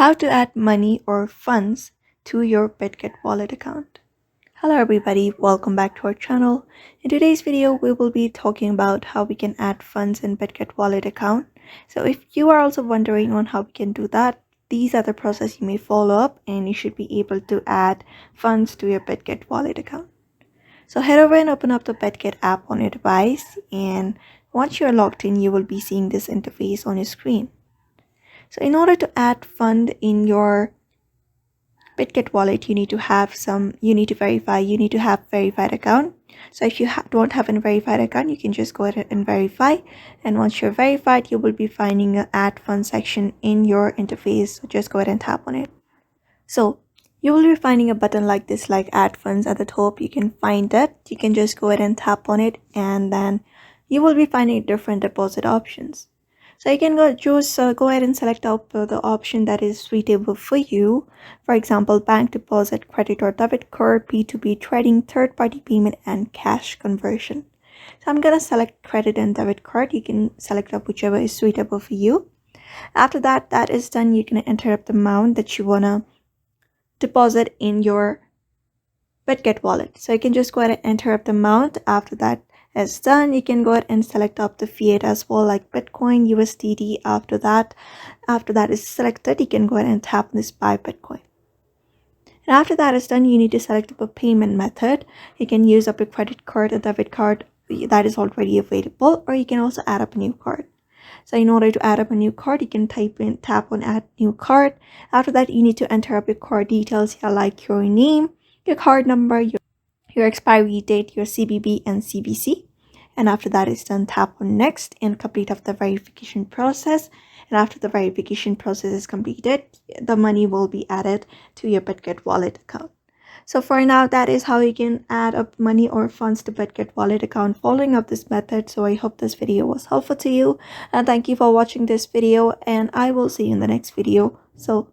How to add money or funds to your Bidget Wallet account. Hello everybody, welcome back to our channel. In today's video, we will be talking about how we can add funds in Bidget Wallet account. So if you are also wondering on how we can do that, these are the process you may follow up and you should be able to add funds to your Bidget Wallet account. So head over and open up the Bidget app on your device, and once you're logged in, you will be seeing this interface on your screen. So in order to add fund in your Bidget wallet, you need to have verified account. So if you don't have a verified account, you can just go ahead and verify. And once you're verified, you will be finding an add fund section in your interface. So just go ahead and tap on it. So you will be finding a button like this, like add funds at the top. You can find that. You can just go ahead and tap on it, and then you will be finding different deposit options. So you can go ahead and select out the option that is suitable for you. For example, bank deposit, credit or debit card, B2B trading, third-party payment, and cash conversion. So I'm going to select credit and debit card. You can select up whichever is suitable for you. After that is done, you can enter up the amount that you want to deposit in your Bidget wallet. So you can just go ahead and enter up the amount. After that is done, you can go ahead and select up the fiat as well, like Bitcoin, USDT. After that is selected, you can go ahead and tap on this buy Bitcoin. And after that is done, you need to select up a payment method. You can use up a credit card, a debit card that is already available, or you can also add up a new card. So in order to add up a new card, you can tap on add new card. After that, you need to enter up your card details here, like your name, your card number, your expiry date, your CVV and CVC. And after that is done, tap on next and complete up the verification process. And after the verification process is completed, the money will be added to your Bidget wallet account. So for now, that is how you can add up money or funds to Bidget wallet account following up this method. So I hope this video was helpful to you, and thank you for watching this video, and I will see you in the next video. So